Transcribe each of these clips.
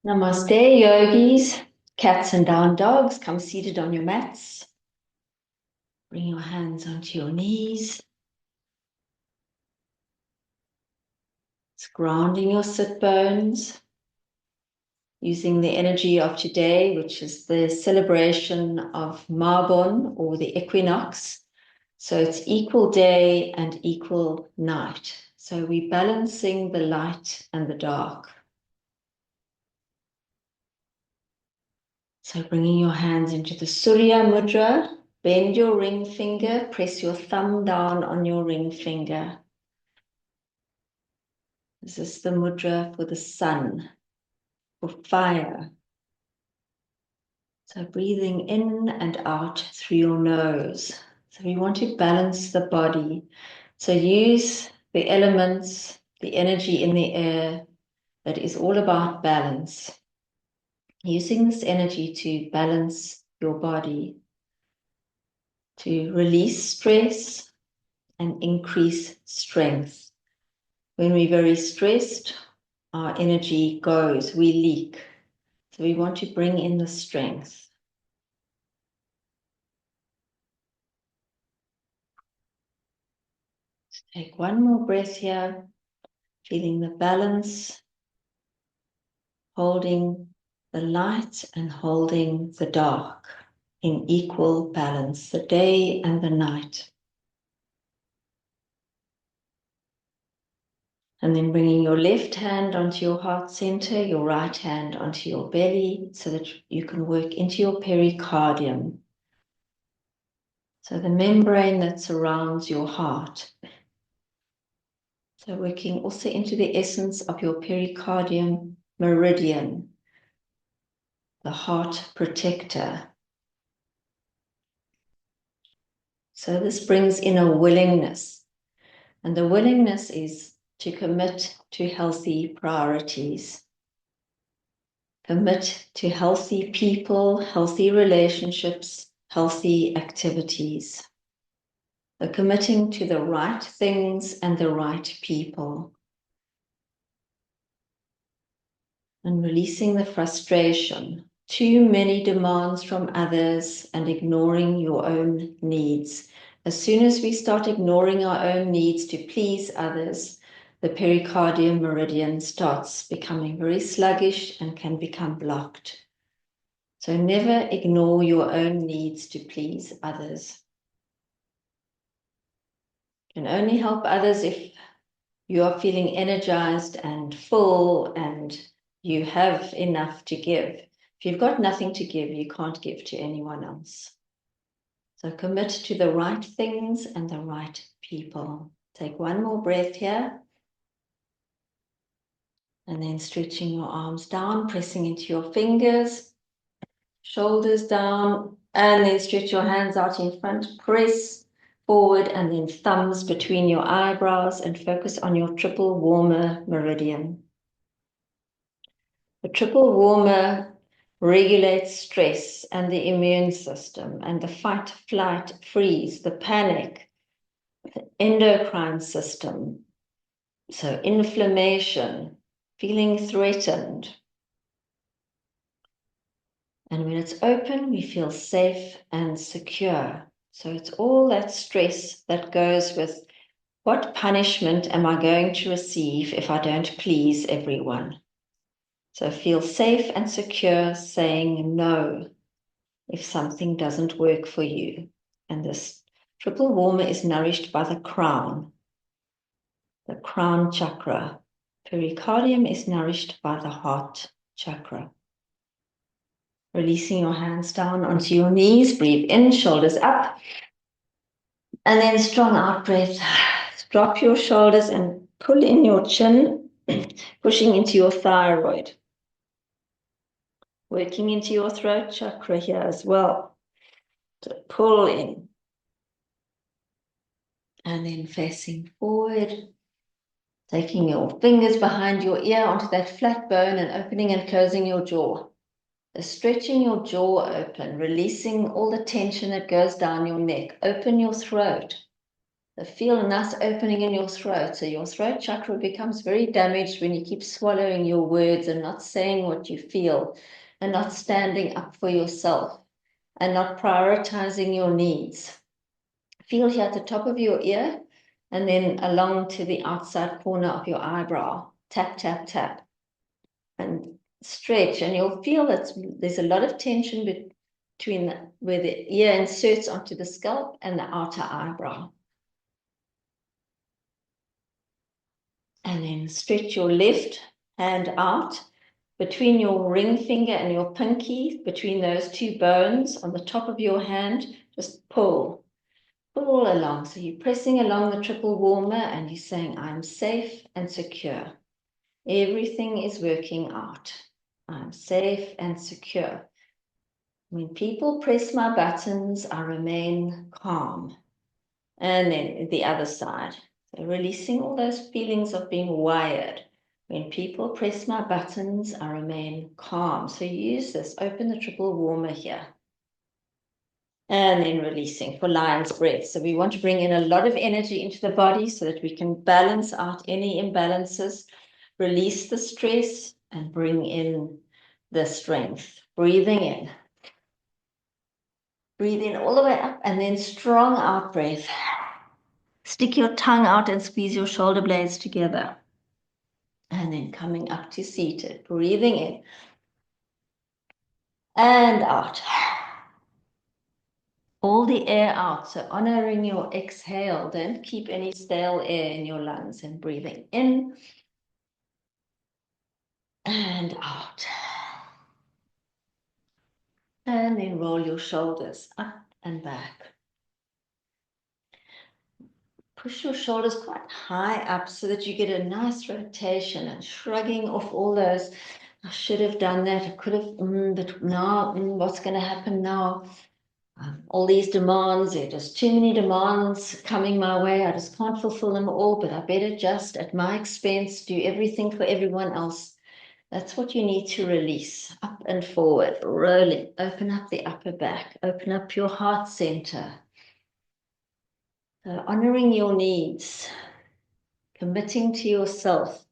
Namaste, yogis, cats and down dogs. Come seated on your mats. Bring your hands onto your knees. It's grounding your sit bones. Using the energy of today, which is the celebration of Marbon or the equinox. So it's equal day and equal night. So we're balancing the light and the dark. So bringing your hands into the Surya Mudra, bend your ring finger, press your thumb down on your ring finger. This is the mudra for the sun, for fire. So breathing in and out through your nose. So we want to balance the body. So use the elements, the energy in the air that is all about balance. Using this energy to balance your body, to release stress and increase strength. When we're very stressed, our energy goes, we leak. So we want to bring in the strength. Take one more breath here, feeling the balance, holding the light and holding the dark in equal balance, the day and the night. And then bringing your left hand onto your heart center, your right hand onto your belly, so that you can work into your pericardium. So the membrane that surrounds your heart. So working also into the essence of your pericardium meridian, the heart protector. So this brings in a willingness. And the willingness is to commit to healthy priorities. Commit to healthy people, healthy relationships, healthy activities. Committing to the right things and the right people. And releasing the frustration. Too many demands from others and ignoring your own needs. As soon as we start ignoring our own needs to please others, the pericardium meridian starts becoming very sluggish and can become blocked. So never ignore your own needs to please others. You can only help others if you are feeling energized and full and you have enough to give. If you've got nothing to give, you can't give to anyone else. So commit to the right things and the right people. Take one more breath here. And then stretching your arms down, pressing into your fingers, shoulders down, and then stretch your hands out in front, press forward, and then thumbs between your eyebrows and focus on your triple warmer meridian. The triple warmer regulates stress and the immune system and the fight, flight, freeze, the panic, the endocrine system. So inflammation, feeling threatened. And when it's open, we feel safe and secure. So it's all that stress that goes with what punishment am I going to receive if I don't please everyone? So feel safe and secure saying no if something doesn't work for you. And this triple warmer is nourished by the crown chakra. Pericardium is nourished by the heart chakra. Releasing your hands down onto your knees, breathe in, shoulders up. And then strong out breath. Drop your shoulders and pull in your chin, pushing into your thyroid. Working into your throat chakra here as well. To pull in. And then facing forward. Taking your fingers behind your ear onto that flat bone and opening and closing your jaw. Stretching your jaw open, releasing all the tension that goes down your neck. Open your throat. So feel a nice opening in your throat. So your throat chakra becomes very damaged when you keep swallowing your words and not saying what you feel and not standing up for yourself and not prioritizing your needs. Feel here at the top of your ear and then along to the outside corner of your eyebrow. Tap, tap, tap. And stretch, and you'll feel that there's a lot of tension between where the ear inserts onto the scalp and the outer eyebrow. And then stretch your left hand out between your ring finger and your pinky, between those two bones on the top of your hand. Just pull along. So you're pressing along the triple warmer and you're saying, I'm safe and secure. Everything is working out. I'm safe and secure. When people press my buttons, I remain calm. And then the other side. So releasing all those feelings of being wired. When people press my buttons, I remain calm. So use this. Open the triple warmer here. And then releasing for lion's breath. So we want to bring in a lot of energy into the body so that we can balance out any imbalances, release the stress, and bring in the strength. Breathing in. Breathe in all the way up and then strong out breath. Stick your tongue out and squeeze your shoulder blades together. And then coming up to seated. Breathing in. And out. All the air out. So honoring your exhale. Don't keep any stale air in your lungs. And breathing in. And out. And then roll your shoulders up and back. Push your shoulders quite high up so that you get a nice rotation and shrugging off all those, I should have done that, I could have, but now, what's going to happen now? All these demands, there are just too many demands coming my way. I just can't fulfill them all, but I better just, at my expense, do everything for everyone else. That's what you need to release. Up and forward, rolling. Open up the upper back. Open up your heart center. So honoring your needs. Committing to yourself.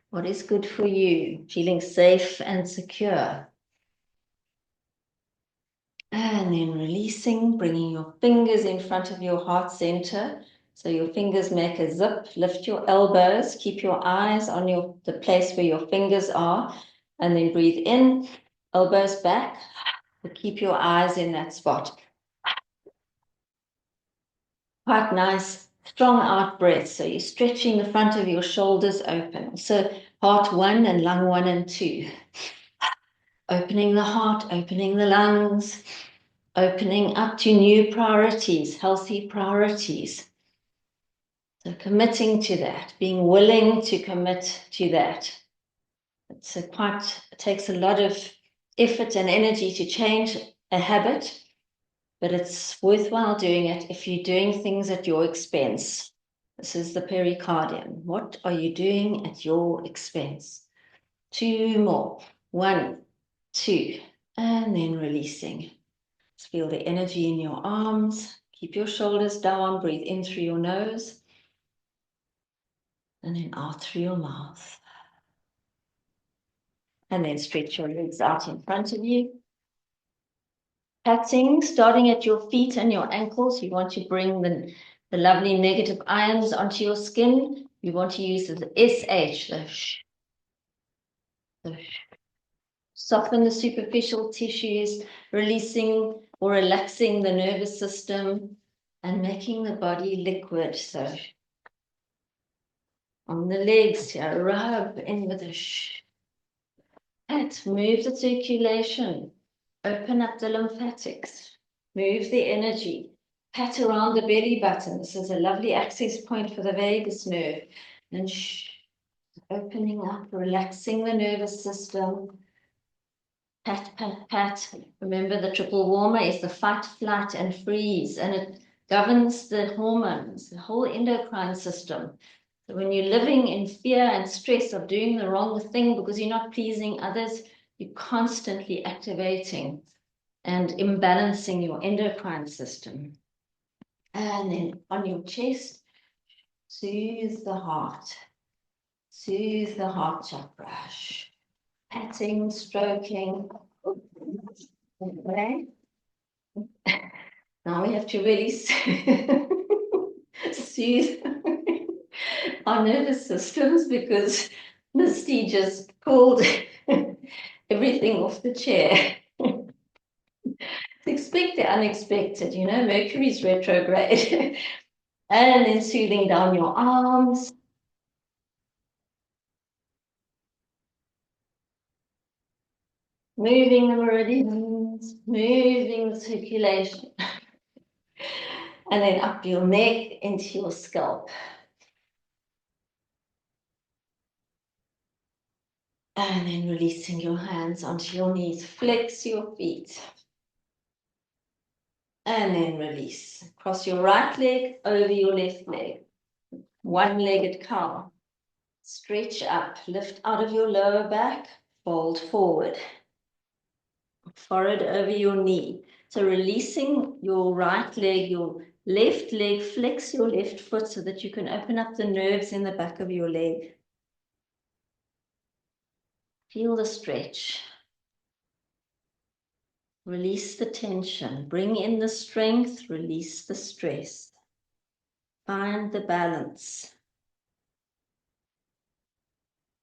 What is good for you? Feeling safe and secure. And then releasing, bringing your fingers in front of your heart center. So your fingers make a zip. Lift your elbows. Keep your eyes on the place where your fingers are. And then breathe in, elbows back. But keep your eyes in that spot. Quite nice, strong out breath. So you're stretching the front of your shoulders open. So heart 1 and lung 1 and 2. Opening the heart, opening the lungs, opening up to new priorities, healthy priorities. So committing to that, being willing to commit to that. It takes a lot of effort and energy to change a habit, but it's worthwhile doing it if you're doing things at your expense. This is the pericardium. What are you doing at your expense? 2 more. 1, 2. And then releasing. Just feel the energy in your arms. Keep your shoulders down. Breathe in through your nose. And then out through your mouth. And then stretch your legs out in front of you. Patting, starting at your feet and your ankles. You want to bring the lovely negative ions onto your skin. You want to use the SH, the sh. The sh. Soften the superficial tissues, releasing or relaxing the nervous system and making the body liquid. So on the legs here, rub in with a sh. Pat, move the circulation, open up the lymphatics, move the energy, pat around the belly button. This is a lovely access point for the vagus nerve. And opening up, relaxing the nervous system. Pat, pat, pat. Remember, the triple warmer is the fight, flight, and freeze, and it governs the hormones, the whole endocrine system. So when you're living in fear and stress of doing the wrong thing because you're not pleasing others, you're constantly activating and imbalancing your endocrine system. And then on your chest, Soothe the heart. Soothe the heart chakra. Patting, stroking. Okay. Now we have to really soothe our nervous systems because Misty just pulled everything off the chair. Expect the unexpected, you know, Mercury's retrograde. And then soothing down your arms. Moving the meridians, moving the circulation. And then up your neck into your scalp. And then releasing your hands onto your knees. Flex your feet. And then release. Cross your right leg over your left leg. One-legged cow. Stretch up. Lift out of your lower back. Fold forward. Forehead over your knee. So releasing your right leg, your left leg, flex your left foot so that you can open up the nerves in the back of your leg. Feel the stretch. Release the tension. Bring in the strength. Release the stress. Find the balance.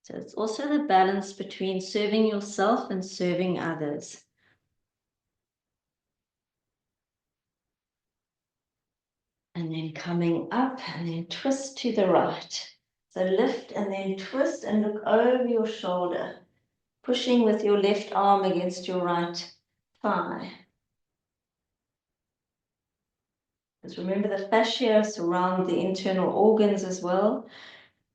So it's also the balance between serving yourself and serving others. And then coming up and then twist to the right. So lift and then twist and look over your shoulder, pushing with your left arm against your right thigh. Because remember the fascia surround the internal organs as well.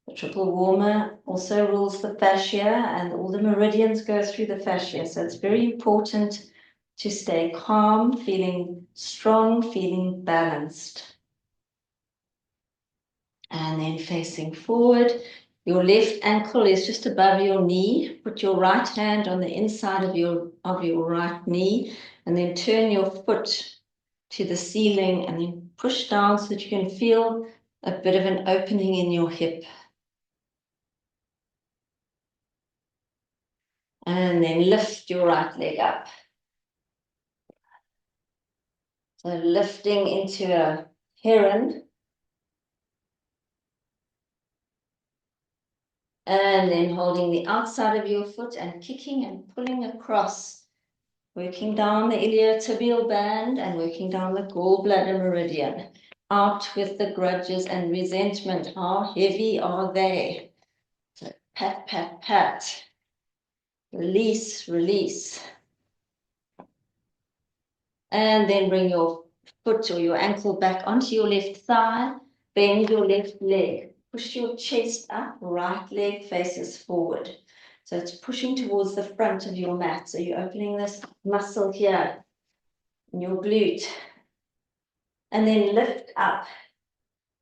The triple warmer also rules the fascia and all the meridians go through the fascia. So it's very important to stay calm, feeling strong, feeling balanced. And then facing forward, your left ankle is just above your knee. Put your right hand on the inside of your right knee and then turn your foot to the ceiling and then push down so that you can feel a bit of an opening in your hip. And then lift your right leg up. So lifting into a heron. And then holding the outside of your foot and kicking and pulling across. Working down the iliotibial band and working down the gallbladder meridian. Out with the grudges and resentment. How heavy are they? So pat, pat, pat. Release, release. And then bring your foot or your ankle back onto your left thigh. Bend your left leg. Push your chest up. Right leg faces forward. So it's pushing towards the front of your mat. So you're opening this muscle here in your glute. And then lift up.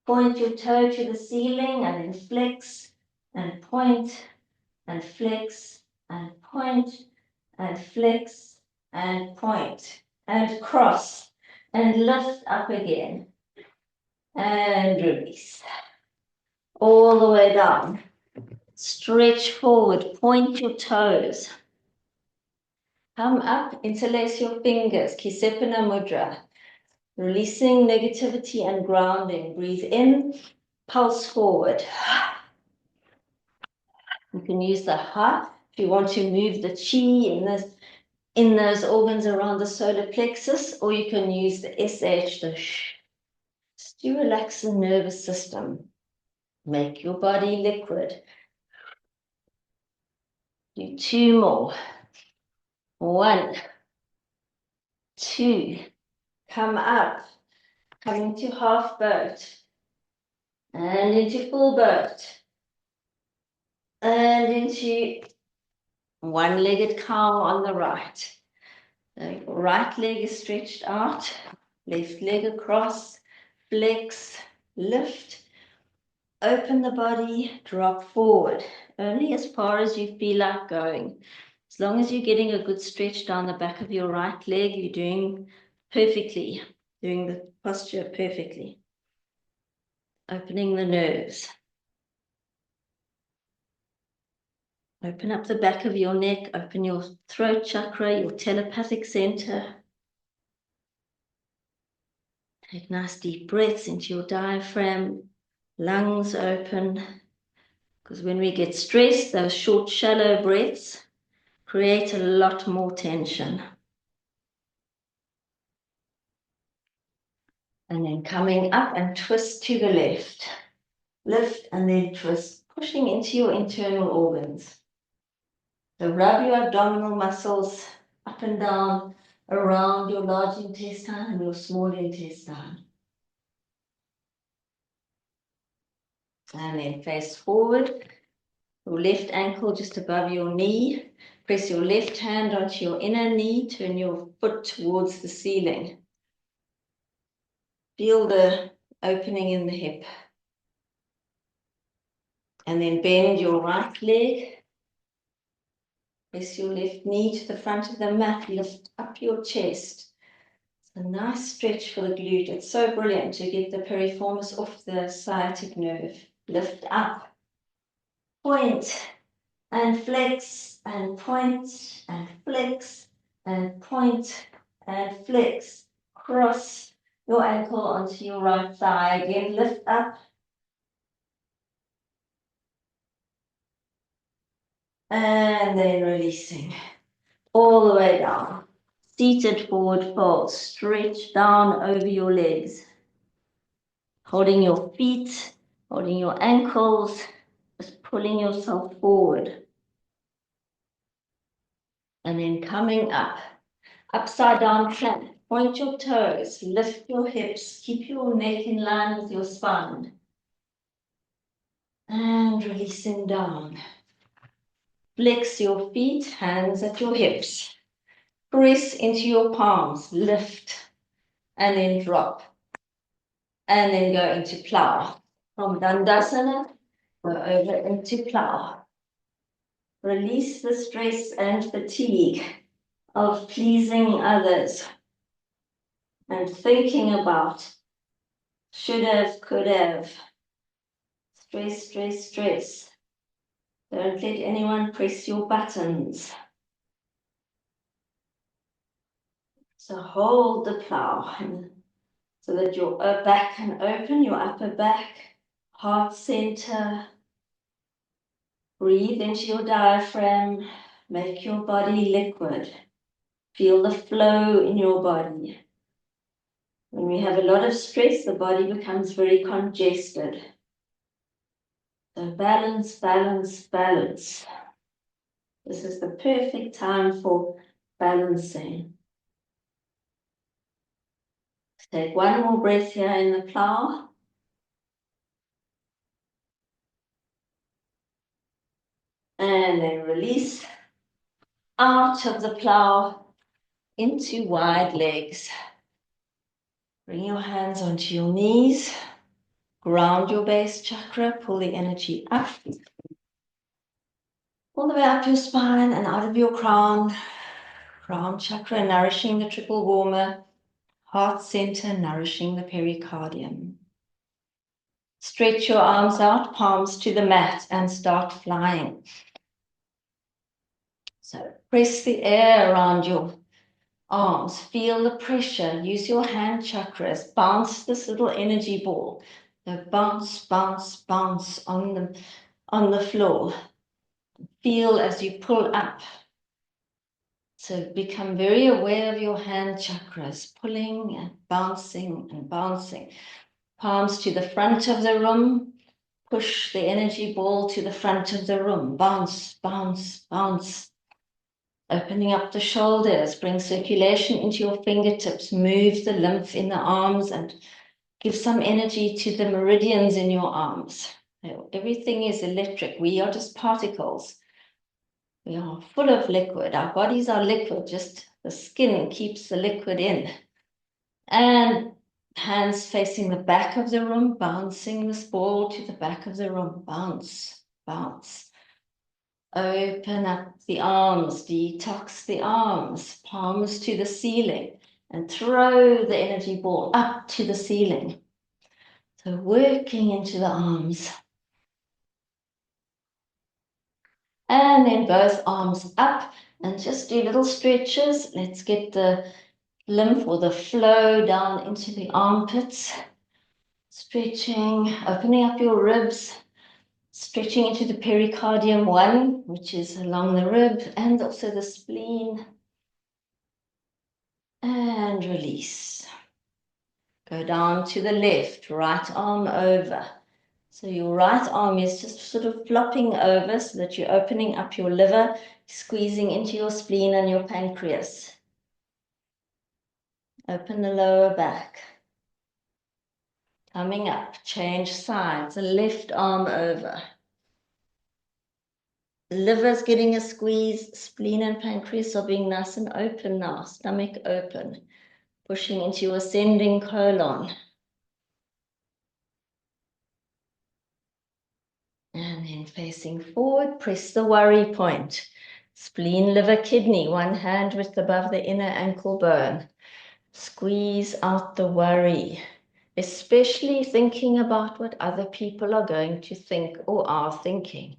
Point your toe to the ceiling and then flex and point and flex and point and flex and point and cross and lift up again and release. All the way down. Stretch forward, point your toes. Come up, interlace your fingers, Kisepana Mudra. Releasing negativity and grounding. Breathe in, pulse forward. You can use the ha if you want to move the chi in those organs around the solar plexus, or you can use the sh, the sh. Just to relax the nervous system. Make your body liquid. Do 2 more. 1, 2. Come up. Come into half boat. And into full boat. And into one-legged cow on the right. The right leg is stretched out. Left leg across. Flex. Lift. Open the body. Drop forward. Only as far as you feel like going. As long as you're getting a good stretch down the back of your right leg, you're doing perfectly. Doing the posture perfectly. opening the nerves. Open up the back of your neck, open your throat chakra, your telepathic center. Take nice deep breaths into your diaphragm, lungs open, because when we get stressed, those short, shallow breaths create a lot more tension. And then coming up and twist to the left. Lift and then twist, pushing into your internal organs. So rub your abdominal muscles up and down around your large intestine and your small intestine. And then face forward, your left ankle just above your knee. Press your left hand onto your inner knee, turn your foot towards the ceiling. Feel the opening in the hip. And then bend your right leg. Press your left knee to the front of the mat, lift up your chest. It's a nice stretch for the glute. It's so brilliant to get the piriformis off the sciatic nerve. Lift up, point, and flex, and point, and flex, and point, and flex. Cross your ankle onto your right thigh. Again, lift up. And then releasing all the way down. Seated forward fold. Stretch down over your legs. Holding your feet, holding your ankles, just pulling yourself forward. And then coming up. Upside down plank. Point your toes, lift your hips, keep your neck in line with your spine. And releasing down. Flex your feet, hands at your hips. Press into your palms, lift, and then drop. And then go into plow. From Dandasana, go over into plow. Release the stress and fatigue of pleasing others and thinking about should have, could have. Stress, stress, stress. Don't let anyone press your buttons. So hold the plow so that your back can open, your upper back, heart center. Breathe into your diaphragm. Make your body liquid. Feel the flow in your body. When we have a lot of stress, the body becomes very congested. So balance, balance, balance. This is the perfect time for balancing. Take one more breath here in the plow. And then release out of the plow into wide legs. Bring your hands onto your knees. Ground your base chakra. Pull the energy up. All the way up your spine and out of your crown. Crown chakra nourishing the triple warmer. Heart center nourishing the pericardium. Stretch your arms out, palms to the mat, and start flying. So press the air around your arms. Feel the pressure. Use your hand chakras. Bounce this little energy ball. So bounce, bounce, bounce on the floor. Feel as you pull up. So become very aware of your hand chakras, pulling and bouncing and bouncing. Palms to the front of the room. Push the energy ball to the front of the room. Bounce, bounce, bounce. Opening up the shoulders. Bring circulation into your fingertips. Move the lymph in the arms and give some energy to the meridians in your arms. Everything is electric. We are just particles. We are full of liquid. Our bodies are liquid. Just the skin keeps the liquid in. And hands facing the back of the room, bouncing this ball to the back of the room. Bounce, bounce. Open up the arms, detox the arms, palms to the ceiling, and throw the energy ball up to the ceiling. So working into the arms. And then both arms up and just do little stretches. Let's get the lymph or the flow down into the armpits. Stretching, opening up your ribs, stretching into the pericardium 1, which is along the rib, and also the spleen. And release. Go down to the left, right arm over. So your right arm is just sort of flopping over so that you're opening up your liver, squeezing into your spleen and your pancreas. Open the lower back. Coming up, change sides, the left arm over. The liver's getting a squeeze, spleen and pancreas are being nice and open now, stomach open, pushing into your ascending colon. And then facing forward, press the worry point. Spleen, liver, kidney, one hand width above the inner ankle bone. Squeeze out the worry, especially thinking about what other people are going to think or are thinking.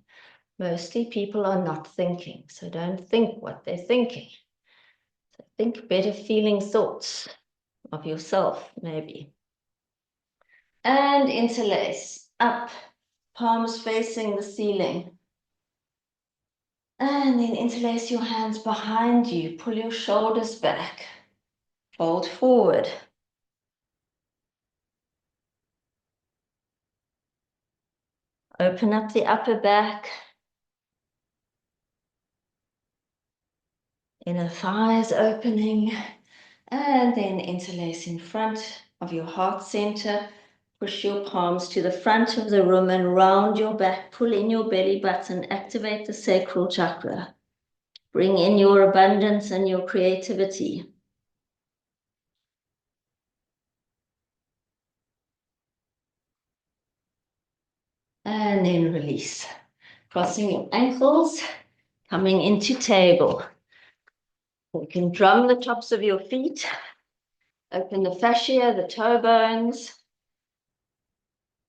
Mostly people are not thinking, so don't think what they're thinking. So think better feeling thoughts of yourself, maybe. And interlace, up, palms facing the ceiling. And then interlace your hands behind you, pull your shoulders back, fold forward. Open up the upper back, inner thighs opening, and then interlace in front of your heart center. Push your palms to the front of the room and round your back, pull in your belly button, activate the sacral chakra. Bring in your abundance and your creativity. And then release. Crossing your ankles, coming into table. You can drum the tops of your feet, open the fascia, the toe bones,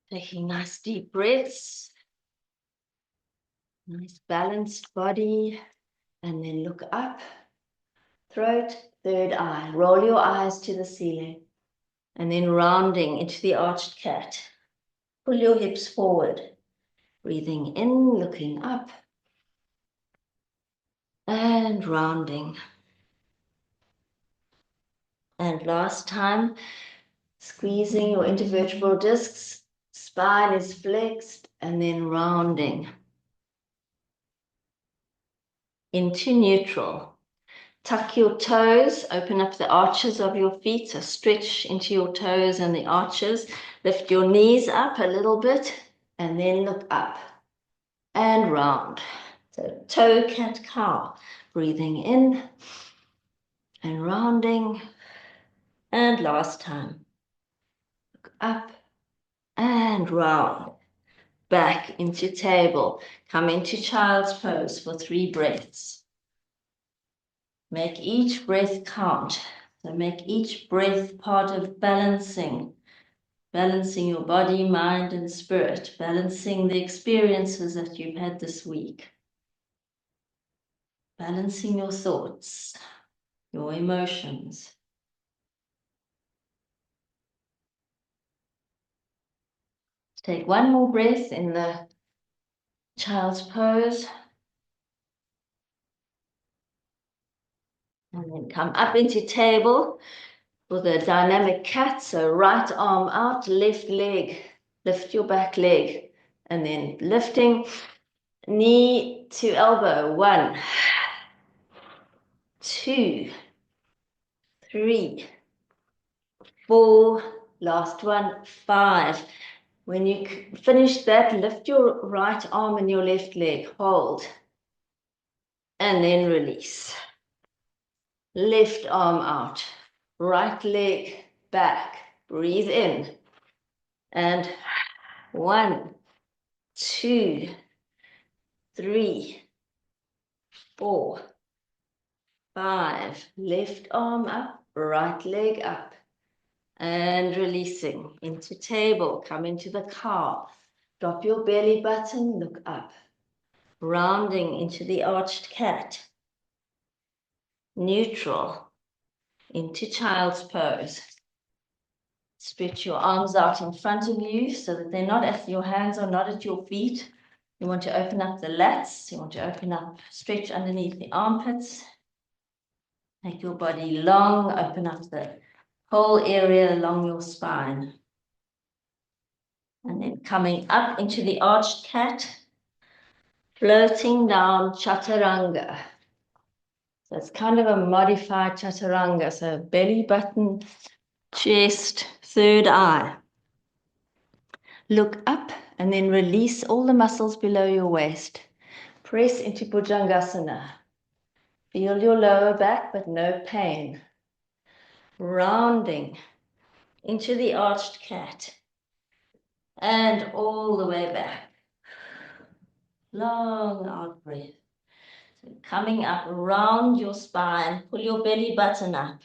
taking nice deep breaths, nice balanced body, and then look up, throat, third eye. Roll your eyes to the ceiling, and then rounding into the arched cat. Pull your hips forward, breathing in, looking up, and rounding. And last time, squeezing your intervertebral discs, spine is flexed, and then rounding into neutral. Tuck your toes, open up the arches of your feet, so stretch into your toes and the arches. Lift your knees up a little bit, and then look up and round. So toe, cat, cow. Breathing in and rounding. And last time. Look up and round. Back into table. Come into child's pose for 3 breaths. Make each breath count. So make each breath part of balancing your body, mind, and spirit, balancing the experiences that you've had this week, balancing your thoughts, your emotions. Take one more breath in the child's pose. And then come up into table for the dynamic cat. So right arm out, left leg, lift your back leg. And then lifting knee to elbow. 1, 2, 3, 4, last one, 5. When you finish that, lift your right arm and your left leg, hold, and then release. Left arm out, right leg back, breathe in, and 1, 2, 3, 4, 5, left arm up, right leg up, And releasing into table. Come into the calf. Drop your belly button, look up. Rounding into the arched cat. Neutral into child's pose. Stretch your arms out in front of you so that they're not at your hands are not at your feet. You want to open up the lats. You want to open up, stretch underneath the armpits. Make your body long, open up the whole area along your spine. And then coming up into the arched cat, floating down chaturanga. So it's kind of a modified chaturanga. So belly button, chest, third eye. Look up and then release all the muscles below your waist. Press into Bhujangasana. Feel your lower back, but no pain. Rounding into the arched cat. And all the way back. Long out breath. So coming up around your spine, pull your belly button up.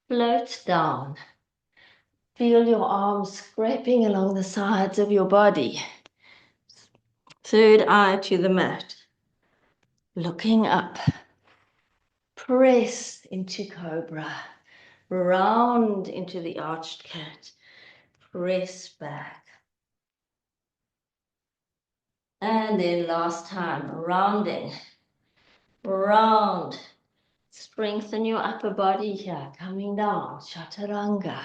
Float down. Feel your arms scraping along the sides of your body. Third eye to the mat. Looking up. Press into cobra. Round into the arched cat. Press back. And then last time, rounding. Round. Strengthen your upper body here. Coming down. Chaturanga.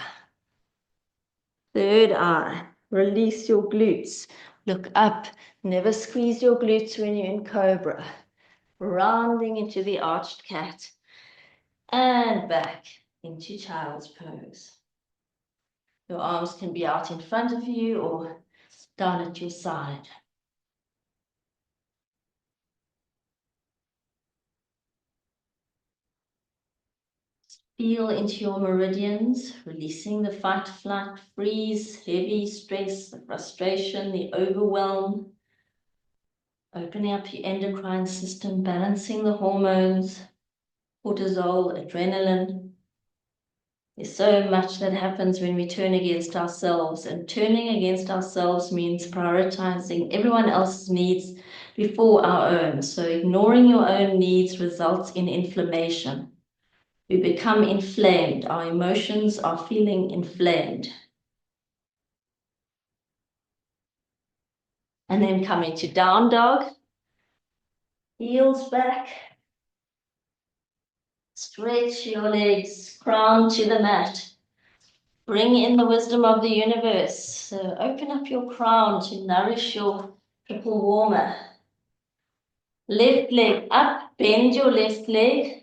Third eye. Release your glutes. Look up. Never squeeze your glutes when you're in cobra. Rounding into the arched cat. And back into child's pose. Your arms can be out in front of you or down at your side. Feel into your meridians, releasing the fight, flight, freeze, heavy stress, the frustration, the overwhelm. Opening up your endocrine system, balancing the hormones, cortisol, adrenaline. There's so much that happens when we turn against ourselves, and turning against ourselves means prioritizing everyone else's needs before our own. So ignoring your own needs results in inflammation. We become inflamed. Our emotions are feeling inflamed. And then come into down dog. Heels back. Stretch your legs, crown to the mat. Bring in the wisdom of the universe. So open up your crown to nourish your triple warmer. Left leg up, bend your left leg.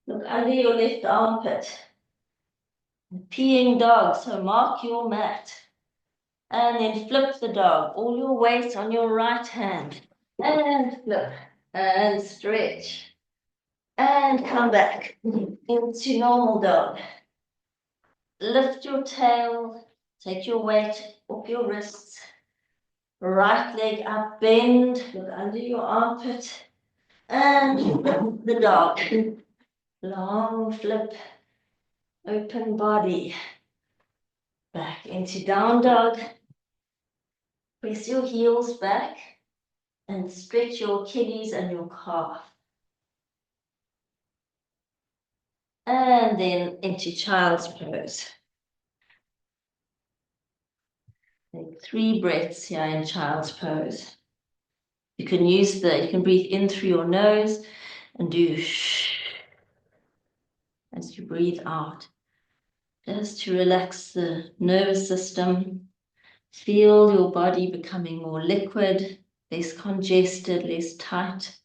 Look under your left armpit. Peeing dog, so mark your mat. And then flip the dog, all your weight on your right hand. And flip, and stretch. And come back into normal dog. Lift your tail, take your weight off your wrists. Right leg up, bend, look under your armpit. And flip the dog. Long flip, open body. Back into down dog. Press your heels back and stretch your Achilles and your calf. And then into child's pose. Take 3 breaths here in child's pose. You can breathe in through your nose and do shh as you breathe out. Just to relax the nervous system. Feel your body becoming more liquid, less congested, less tight.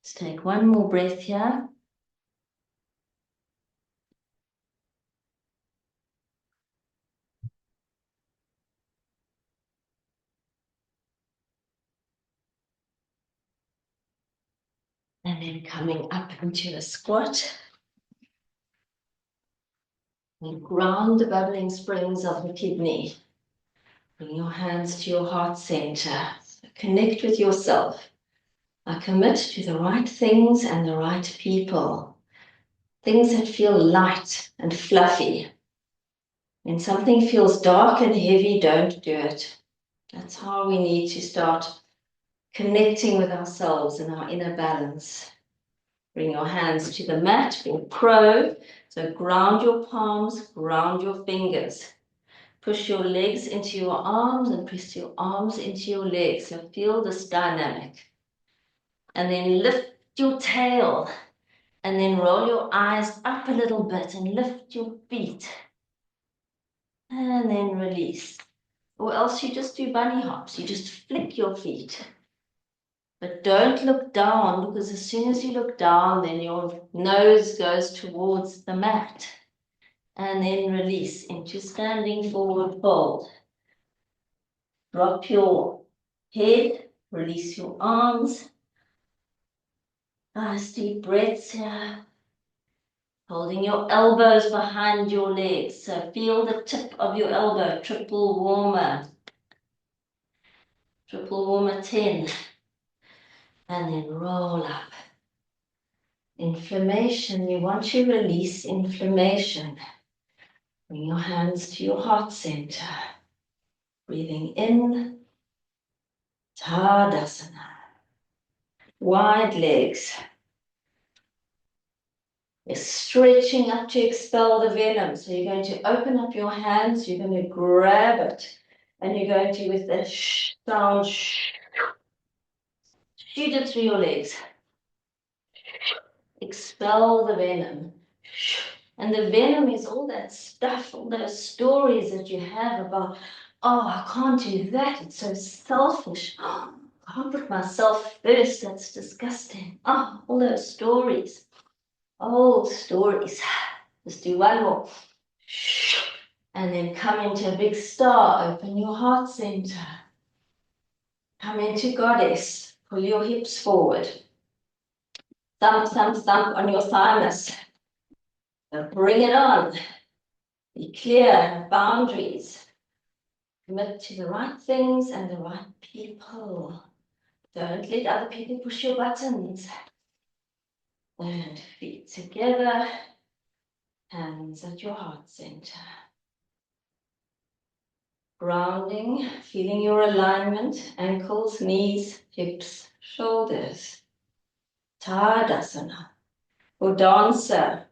Let's take one more breath here. And then coming up into a squat. And ground the bubbling springs of the kidney. Bring your hands to your heart center. Connect with yourself. I commit to the right things and the right people. things that feel light and fluffy. When something feels dark and heavy, don't do it. That's how we need to start connecting with ourselves and our inner balance. Bring your hands to the mat for crow. So ground your palms, ground your fingers. Push your legs into your arms and press your arms into your legs. So feel this dynamic. And then lift your tail. And then roll your eyes up a little bit and lift your feet. And then release. Or else you just do bunny hops. You just flick your feet. But don't look down, because as soon as you look down, then your nose goes towards the mat. And then release into standing forward fold. Drop your head, release your arms. Nice deep breaths here. Holding your elbows behind your legs. So feel the tip of your elbow, triple warmer. Triple warmer 10. And then roll up. Inflammation, we want to release inflammation. Bring your hands to your heart center. Breathing in, Tadasana. Wide legs. You're stretching up to expel the venom. So you're going to open up your hands, you're going to grab it, and you're going to, with the sound, shoot it through your legs. Expel the venom. And the venom is all that stuff, all those stories that you have about, oh, I can't do that, it's so selfish. Oh, I can't put myself first, that's disgusting. Oh, all those stories, old stories. Let's do one more. And then come into a big star, open your heart center. Come into goddess, pull your hips forward. Thump, thump, thump on your thymus. Bring it on. Be clear, have boundaries. Commit to the right things and the right people. Don't let other people push your buttons. And feet together, hands at your heart center. Grounding, feeling your alignment, ankles, knees, hips, shoulders. Tadasana, or dancer,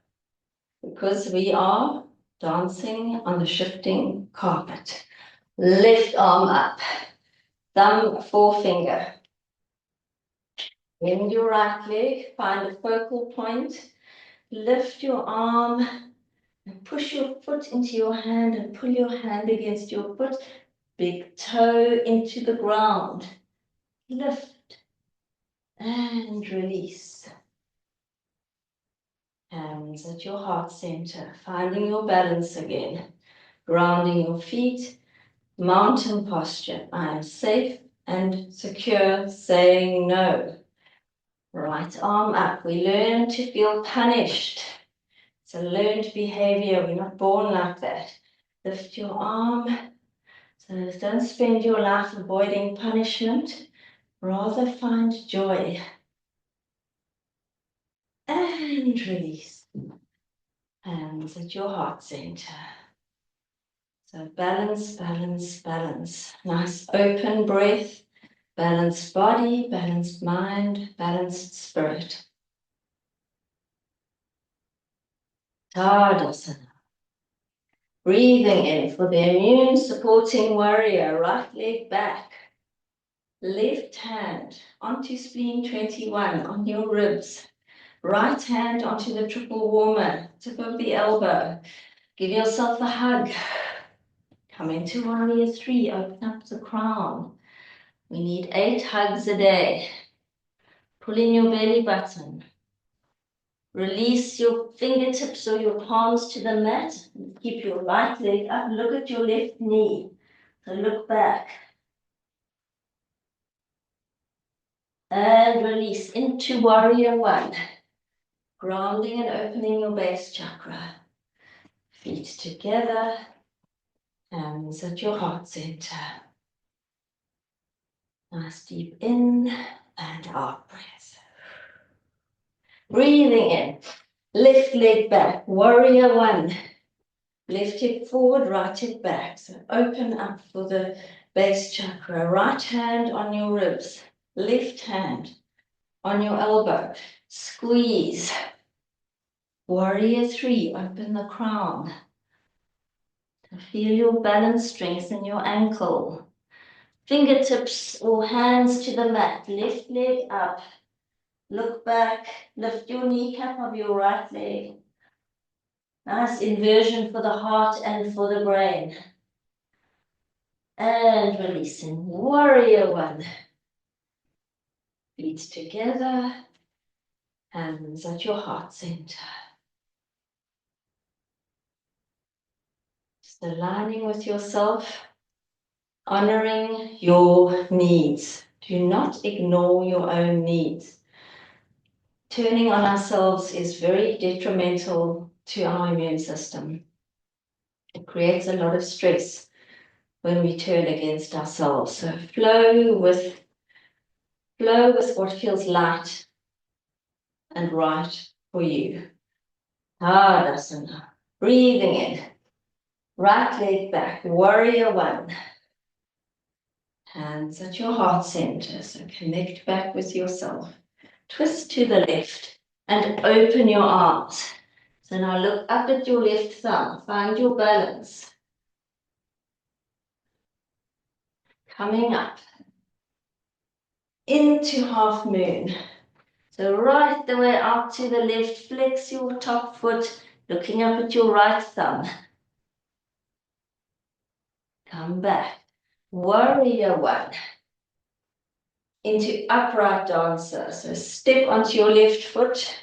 because we are dancing on the shifting carpet. Left arm up, thumb, forefinger. Bend your right leg, find a focal point, lift your arm and push your foot into your hand and pull your hand against your foot. Big toe into the ground. Lift and release. Hands at your heart center, finding your balance again. Grounding your feet, mountain posture. I am safe and secure, saying no. Right arm up. We learn to feel punished. It's a learned behavior. We're not born like that. Lift your arm. So don't spend your life avoiding punishment. Rather find joy. And release. Hands at your heart center. So balance, balance, balance. Nice open breath. Balanced body, balanced mind, balanced spirit. Tadasana. Breathing in for the immune supporting warrior, right leg back. Left hand onto spleen 21 on your ribs. Right hand onto the triple warmer, tip of the elbow. Give yourself a hug. Come into warrior 3, open up the crown. We need 8 hugs a day. Pull in your belly button. Release your fingertips or your palms to the mat. Keep your right leg up. Look at your left knee. So look back. And release into warrior 1. Grounding and opening your base chakra. Feet together. Hands at your heart center. Nice deep in and out breath. Breathing in. Left leg back, warrior one. Left hip forward, right hip back. So open up for the base chakra. Right hand on your ribs, left hand on your elbow. Squeeze. Warrior three, open the crown. Feel your balance strengthen your ankle. Fingertips or hands to the mat, left leg up. Look back, lift your kneecap of your right leg. Nice inversion for the heart and for the brain. And releasing, warrior one. Feet together, hands at your heart center. Just aligning with yourself, honoring your needs. Do not ignore your own needs. Turning on ourselves is very detrimental to our immune system. It creates a lot of stress when we turn against ourselves. So flow with what feels light and right for you. Tadasana. Breathing in. Right leg back, warrior one. Hands at your heart center, so connect back with yourself. Twist to the left and open your arms. So now look up at your left thumb, find your balance. Coming up into half moon. So right the way out to the left, flex your top foot, looking up at your right thumb. Come back, warrior one. Into upright dancer. So step onto your left foot.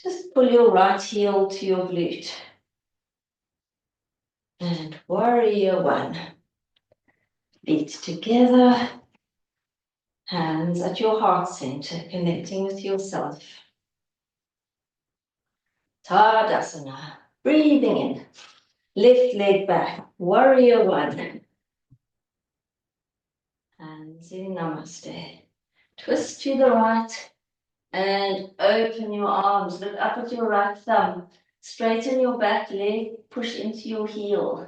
Just pull your right heel to your glute. And warrior one. Feet together. Hands at your heart center, connecting with yourself. Tadasana. Breathing in. Left leg back. Warrior one. Hands in namaste. Twist to the right. And open your arms. Look up at your right thumb. Straighten your back leg. Push into your heel.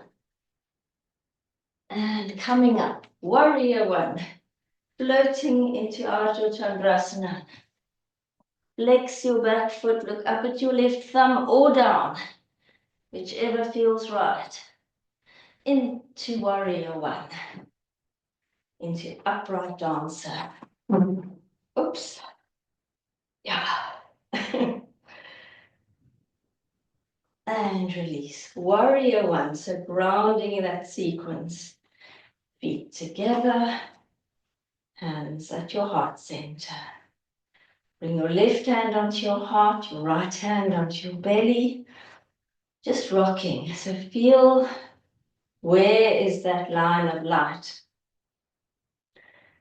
And coming up. Warrior one. Floating into Ardha Chandrasana. Flex your back foot. Look up at your left thumb or down. Whichever feels right. Into warrior one. Into upright dancer. Oops. Yeah. And release. Warrior one. So grounding in that sequence. Feet together. Hands at your heart center. Bring your left hand onto your heart, your right hand onto your belly. Just rocking. So feel where is that line of light.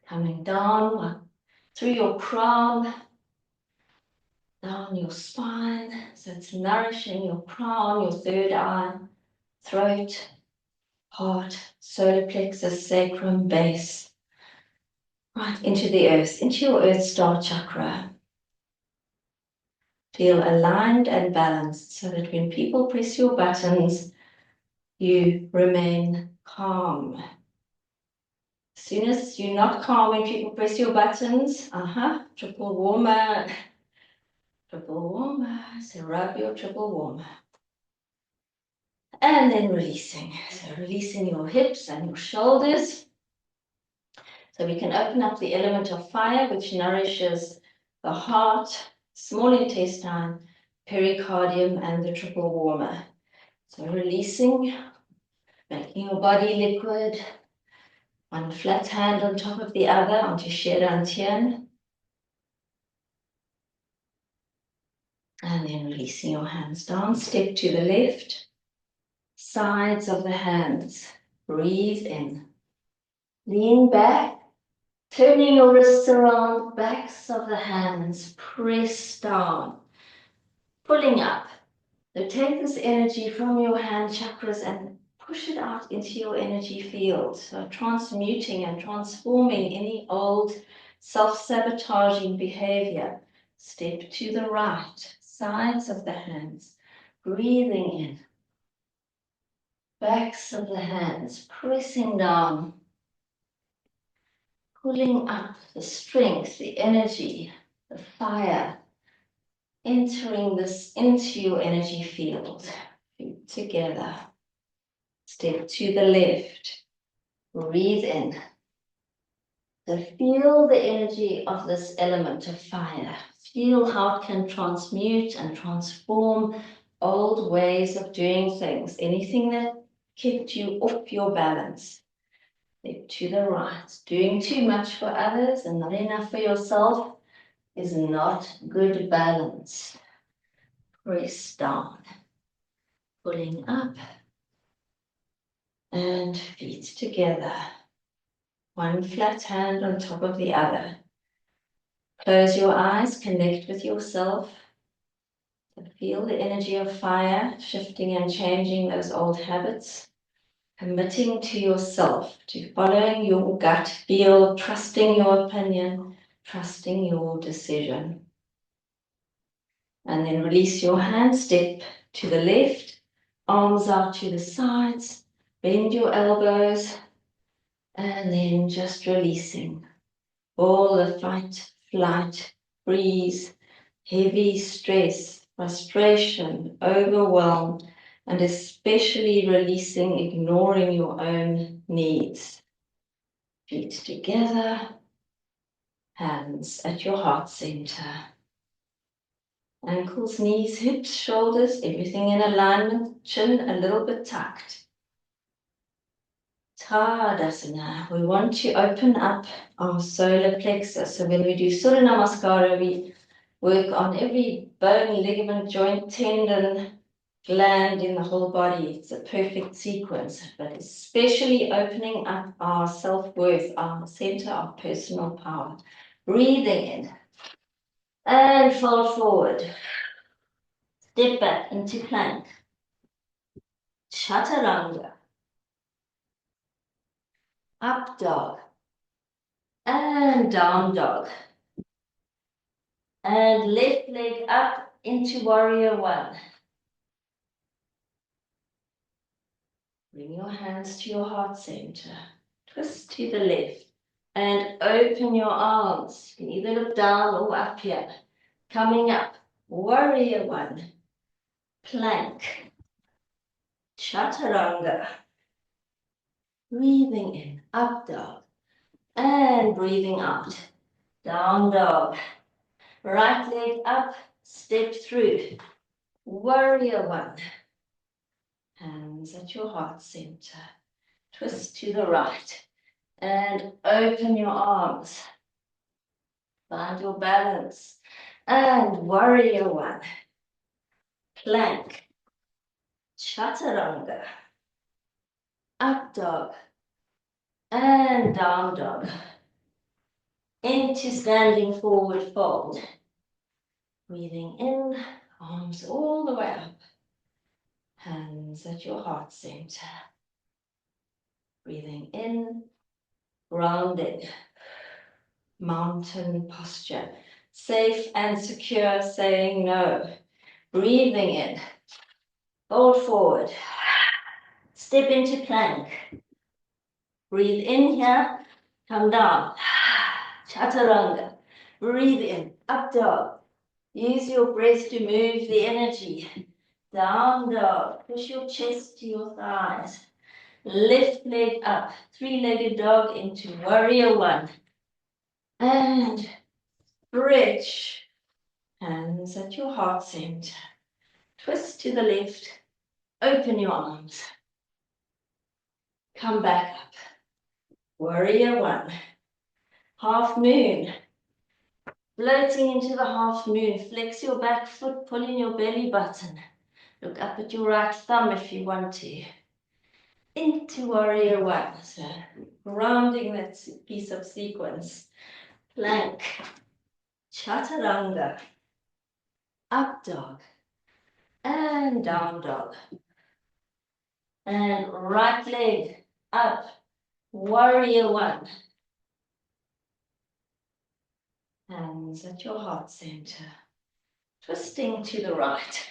Coming down through your crown, down your spine. So it's nourishing your crown, your third eye, throat, heart, solar plexus, sacrum, base. Right into the earth, into your earth star chakra. Feel aligned and balanced so that when people press your buttons, you remain calm. As soon as you're not calm when people press your buttons, triple warmer, so rub your triple warmer. And then releasing, so releasing your hips and your shoulders. So we can open up the element of fire, which nourishes the heart, small intestine, pericardium, and the triple warmer. So releasing, making your body liquid. One flat hand on top of the other onto Dyan. And then releasing your hands down. Step to the left. Sides of the hands. Breathe in. Lean back. Turning your wrists around. Backs of the hands. Press down. Pulling up. So take this energy from your hand chakras and push it out into your energy field. So transmuting and transforming any old self-sabotaging behavior. Step to the right. sides of the hands, breathing in, backs of the hands, pressing down, pulling up the strength, the energy, the fire, entering this into your energy field. Feet together. Step to the left. Breathe in. So feel the energy of this element of fire. Feel how it can transmute and transform old ways of doing things. Anything that kept you off your balance. Step to the right. Doing too much for others and not enough for yourself is not good balance. Press down. Pulling up. And feet together. One flat hand on top of the other. Close your eyes, connect with yourself. Feel the energy of fire shifting and changing those old habits. Committing to yourself, to following your gut feel, trusting your opinion, trusting your decision. And then release your hands, step to the left, arms out to the sides, bend your elbows, and then just releasing all the fight, flight, freeze, heavy stress, frustration, overwhelm, and especially releasing, ignoring your own needs. Feet together, hands at your heart center. Ankles, knees, hips, shoulders, everything in alignment, chin a little bit tucked. Tadasana. We want to open up our solar plexus. So when we do Surya Namaskara, we work on every bone, ligament, joint, tendon, gland in the whole body. It's a perfect sequence, but especially opening up our self-worth, our center of personal power. Breathing in and fold forward. Step back into plank. Chaturanga. Up dog. And down dog. And left leg up into warrior one. Bring your hands to your heart center. Twist to the left. And open your arms. You can either look down or up here. Coming up. Warrior one. Plank. Chaturanga. Breathing in. Up dog. And breathing out. Down dog. Right leg up. Step through. Warrior one. Hands at your heart center. Twist to the right. And open your arms. Find your balance. And warrior one. Plank. Chaturanga. Up dog. And down dog. Into standing forward fold. Breathing in. Arms all the way up. Hands at your heart center. Breathing in. Grounded. Mountain posture. Safe and secure, saying no. Breathing in. Fold forward. Step into plank. Breathe in here. Come down. Chaturanga. Breathe in. Up dog. Use your breath to move the energy. Down dog. Push your chest to your thighs. Left leg up. Three-legged dog into warrior one. And stretch. Hands at your heart center. Twist to the left. Open your arms. Come back up. Warrior one. Half moon. Floating into the half moon. Flex your back foot, pull in your belly button. Look up at your right thumb if you want to. Into warrior one. So grounding that piece of sequence. Plank. Chaturanga. Up dog. And down dog. And right leg up. Warrior one. Hands at your heart center. twisting to the right,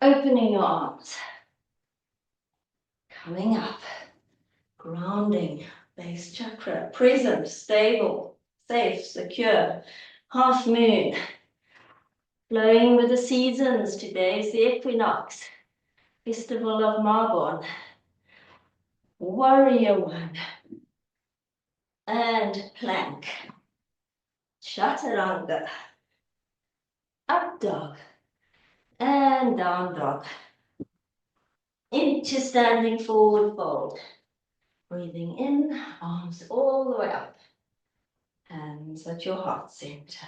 opening your arms, coming up, grounding, base chakra, present, stable, safe, secure, half moon, flowing with the seasons. Today is the equinox, festival of Marbon, warrior one, and plank, chaturanga, up dog, and down dog, into standing forward fold. Breathing in, arms all the way up, hands at your heart center.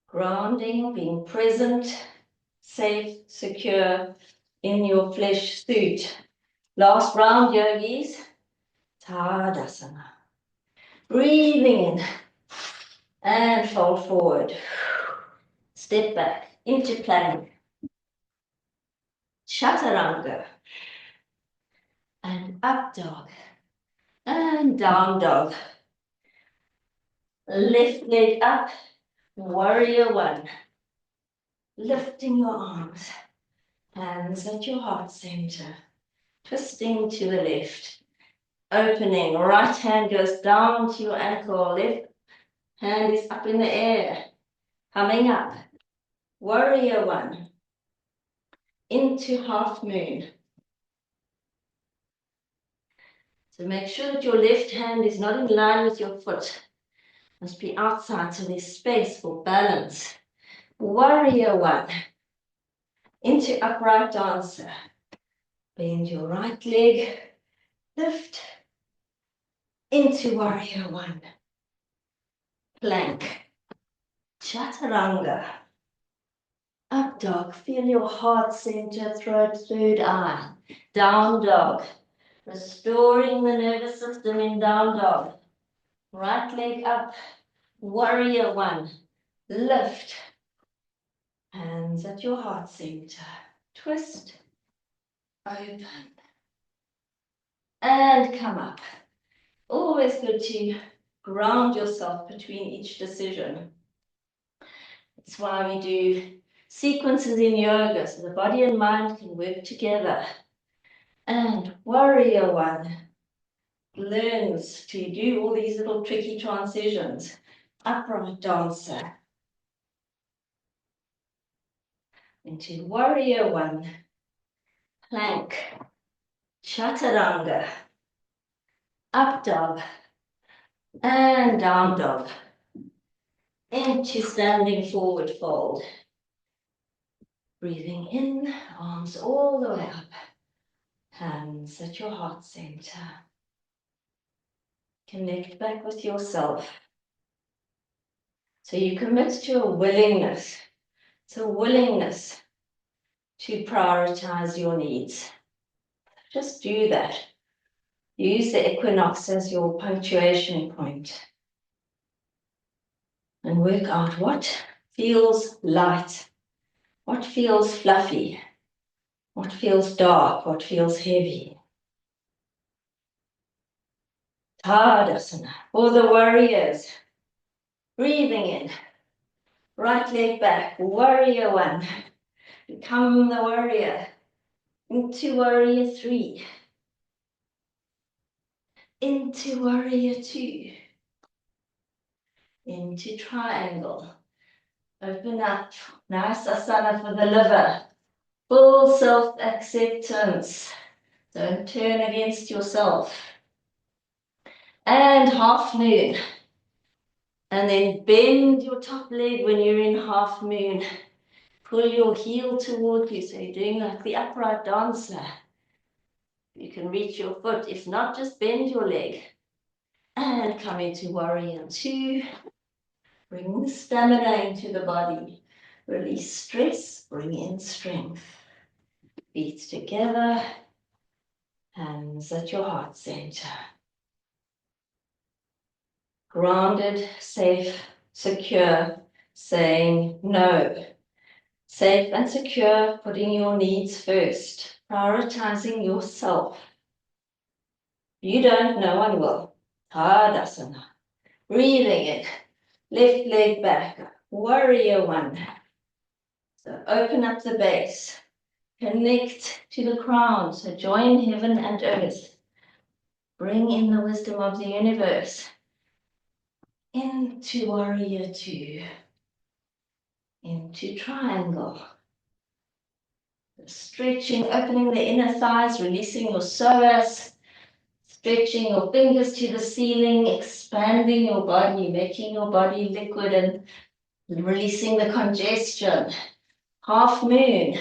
Grounding, being present, safe, secure in your flesh suit. Last round, yogis, Tadasana. Breathing in and fold forward. Step back into plank. Chaturanga. And up dog. And down dog. Left leg up. Warrior one. Lifting your arms. Hands at your heart center. Twisting to the left. Opening. Right hand goes down to your ankle. Left hand is up in the air. Coming up. Warrior one. Into half moon. So make sure that your left hand is not in line with your foot. Must be outside, so there's space for balance. Warrior one. Into upright dancer. Bend your right leg. Lift. Into warrior one. Plank. Chaturanga. Up dog. Feel your heart center, throat, third eye. Down dog. Restoring the nervous system in down dog. Right leg up. Warrior one. Lift. Hands at your heart center. Twist. Open. And come up. Always good to ground yourself between each decision. That's why we do sequences in yoga, so the body and mind can work together. And warrior one learns to do all these little tricky transitions. Upright dancer. Into warrior one. Plank. Chaturanga. Up dog. And down dog. Into standing forward fold. Breathing in, arms all the way up. Hands at your heart center. Connect back with yourself. So you commit to a willingness. It's a willingness to prioritize your needs. Just do that. Use the equinox as your punctuation point. And work out what feels light, what feels fluffy, what feels dark, what feels heavy. Tadasana for the warriors. Breathing in. Right leg back. Warrior one. Become the warrior. Into warrior three. Into warrior two. Into triangle. Open up. Nice asana for the liver. Full self-acceptance. Don't turn against yourself. And half moon. And then bend your top leg when you're in half moon. Pull your heel toward you, so you're doing like the upright dancer. You can reach your foot. If not, just bend your leg. And come into warrior two. Bring the stamina into the body. Release stress, bring in strength. Feet together. Hands at your heart center. Grounded, safe, secure, saying no. Safe and secure, putting your needs first, prioritizing yourself. You don't, no one will. Tadasana. Breathing in. Left leg back. Warrior one. So open up the base. Connect to the crown. So join heaven and earth. Bring in the wisdom of the universe into warrior two. Into triangle. Stretching, opening the inner thighs, releasing your psoas. Stretching your fingers to the ceiling, expanding your body, making your body liquid and releasing the congestion. Half moon.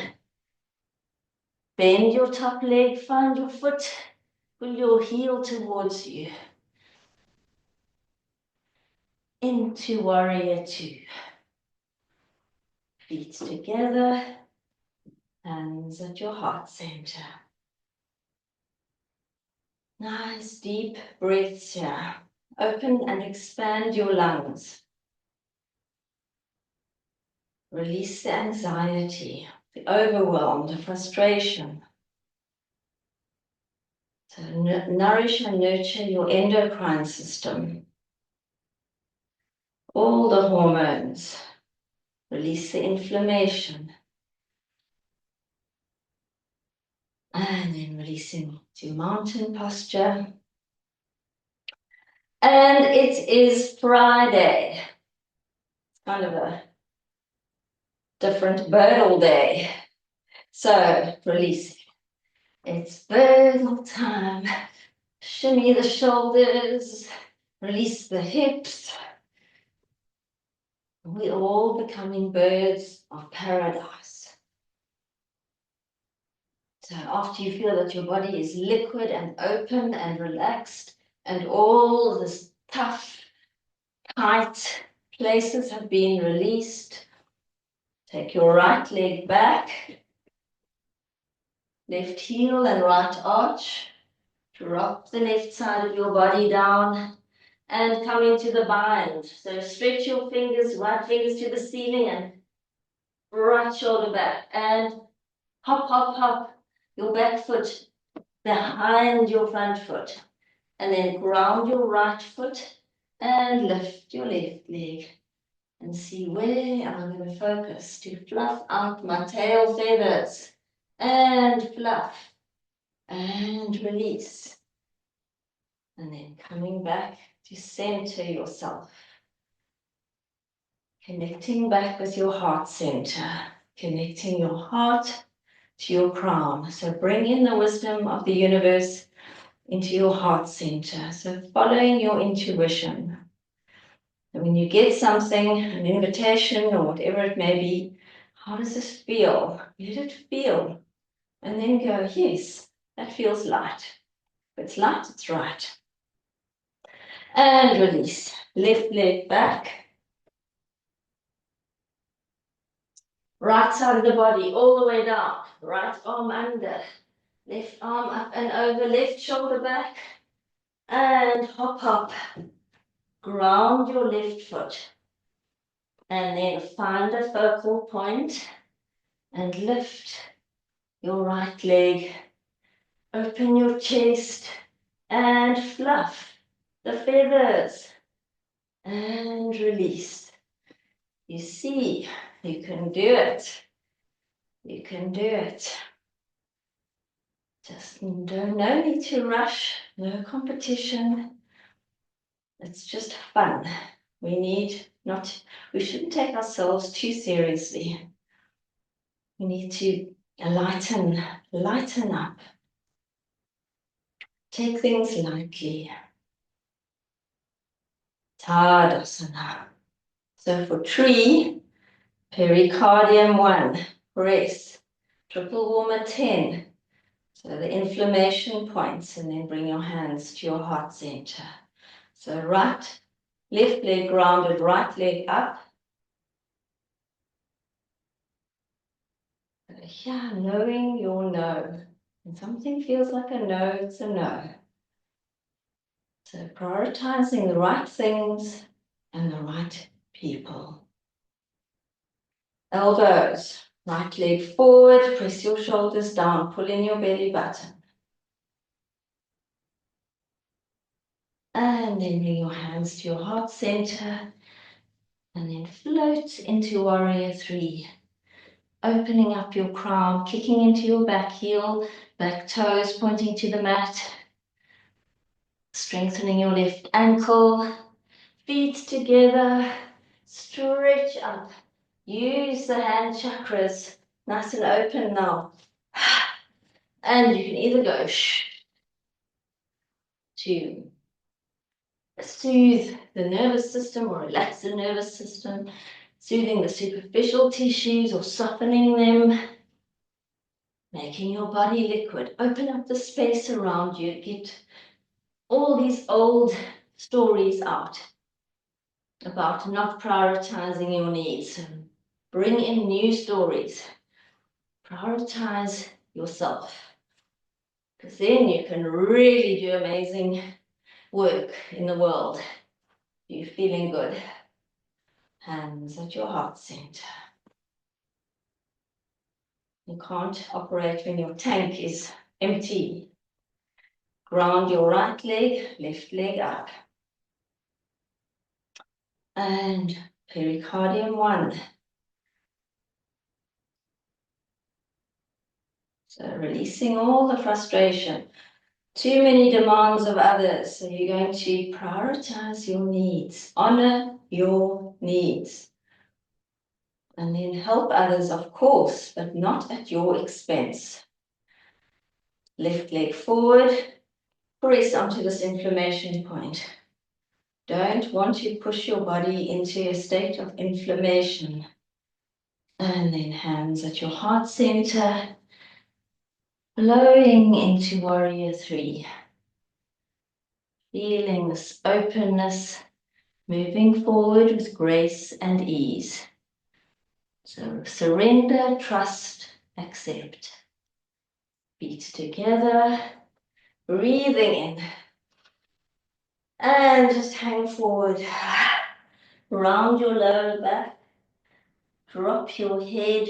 Bend your top leg, find your foot, pull your heel towards you. Into warrior two. Feet together, hands at your heart center. Nice deep breaths here. Open and expand your lungs. Release the anxiety, the overwhelm, the frustration. So nourish and nurture your endocrine system. All the hormones. Release the inflammation. And then releasing to mountain posture. And it is Friday. It's kind of a different birdle day. So release. It's birdle time. Shimmy the shoulders. Release the hips. We're all becoming birds of paradise. So after you feel that your body is liquid and open and relaxed and all this tough, tight places have been released, take your right leg back, left heel and right arch, drop the left side of your body down and come into the bind. So stretch your fingers, right fingers to the ceiling and right shoulder back and hop, hop, hop your back foot behind your front foot. And then ground your right foot and lift your left leg. And see where I'm going to focus to fluff out my tail feathers. And fluff. And release. And then coming back to center yourself. Connecting back with your heart center. Connecting your heart to your crown. So bring in the wisdom of the universe into your heart center. So following your intuition. And when you get something, an invitation or whatever it may be, how does this feel? Let it feel. And then go, yes, that feels light. If it's light, it's right. And release. Left leg back. Right side of the body, all the way down. Right arm under. Left arm up and over. Left shoulder back. And hop, hop. Ground your left foot. And then find a focal point and lift your right leg. Open your chest and fluff the feathers and release. You see, you can do it. You can do it. Just no need to rush, no competition. It's just fun. We shouldn't take ourselves too seriously. We need to lighten up. Take things lightly. Tadasana. So for tree, pericardium 1, press, triple warmer 10. So the inflammation points, and then bring your hands to your heart center. So left leg grounded, right leg up. Yeah, knowing your no. When something feels like a no, it's a no. So prioritizing the right things and the right people. Elbows, right leg forward, press your shoulders down, pull in your belly button. And then bring your hands to your heart center And then float into warrior three. Opening up your crown, kicking into your back heel, back toes pointing to the mat. Strengthening your left ankle, feet together, stretch up. Use the hand chakras, nice and open now. And you can either go to soothe the nervous system or relax the nervous system, soothing the superficial tissues or softening them, making your body liquid. Open up the space around you, get all these old stories out about not prioritizing your needs. Bring in new stories. Prioritize yourself, because then you can really do amazing work in the world. You're feeling good. Hands at your heart center. You can't operate when your tank is empty. Ground your right leg, left leg up. And pericardium 1. So releasing all the frustration. Too many demands of others. So you're going to prioritize your needs. Honor your needs. And then help others, of course, but not at your expense. Left leg forward. Press onto this inflammation point. Don't want to push your body into a state of inflammation. And then hands at your heart center. Flowing into warrior three. Feeling this openness, moving forward with grace and ease. So surrender, trust, accept. Feet together, breathing in. And just hang forward. Round your lower back. Drop your head.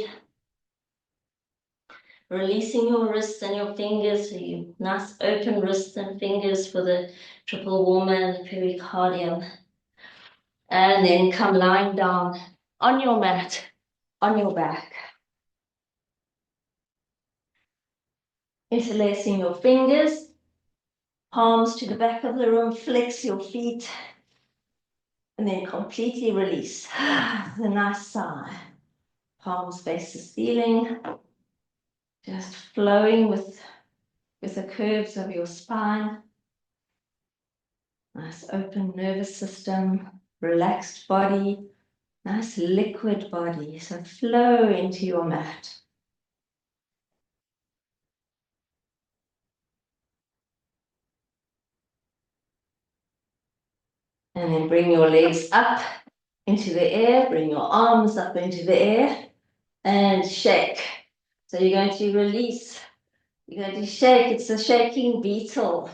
Releasing your wrists and your fingers. So you nice open wrists and fingers for the triple warmer and the pericardium. And then come lying down on your mat, on your back. Interlacing your fingers, palms to the back of the room, flex your feet, and then completely release. The nice sigh. Palms face the ceiling, just flowing with the curves of your spine. Nice open nervous system, relaxed body, nice liquid body. So flow into your mat. And then bring your legs up into the air, bring your arms up into the air, and shake. So you're going to release, you're going to shake. It's a shaking beetle,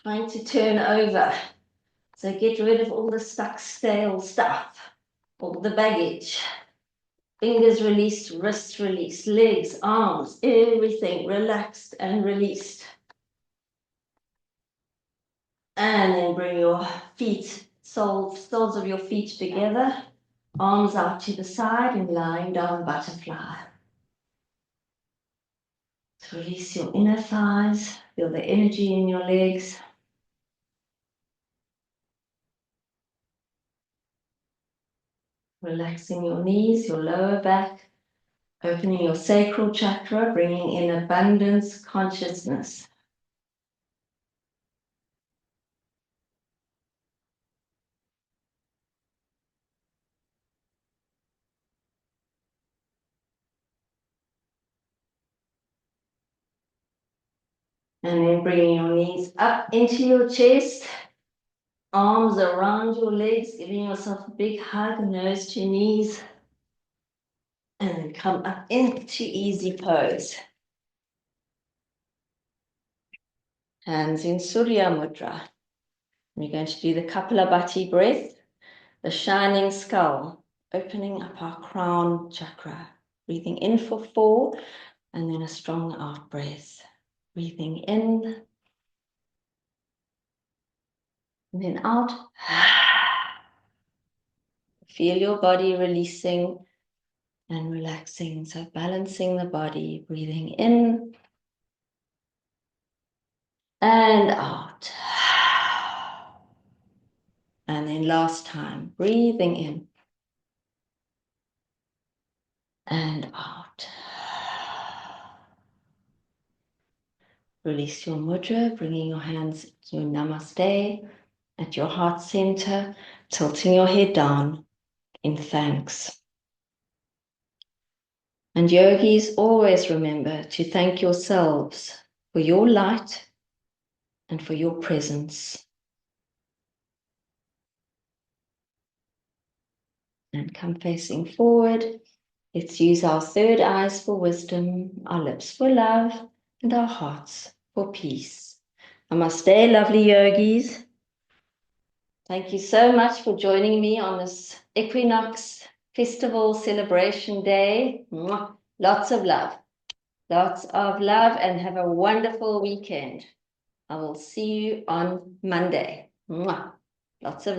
trying to turn over. So get rid of all the stuck, stale stuff, all the baggage. Fingers released, wrists released, legs, arms, everything relaxed and released. And then bring your feet, soles of your feet together, arms out to the side and lying down butterfly. So release your inner thighs, feel the energy in your legs. Relaxing your knees, your lower back, opening your sacral chakra, bringing in abundance consciousness. And then bringing your knees up into your chest, arms around your legs, giving yourself a big hug, nose to knees. And then come up into easy pose. Hands in Surya Mudra. We're going to do the Kapalabhati breath, the shining skull, opening up our crown chakra. Breathing in for 4, and then a strong out breath. Breathing in, and then out. Feel your body releasing and relaxing. So balancing the body, breathing in and out. And then last time, breathing in and out. Release your mudra, bringing your hands to namaste at your heart center, tilting your head down in thanks. And yogis, always remember to thank yourselves for your light and for your presence. And come facing forward. Let's use our third eyes for wisdom, our lips for love, and our hearts for peace. Namaste, lovely yogis. Thank you so much for joining me on this Equinox Festival Celebration Day. Mwah. Lots of love. Lots of love, and have a wonderful weekend. I will see you on Monday. Mwah. Lots of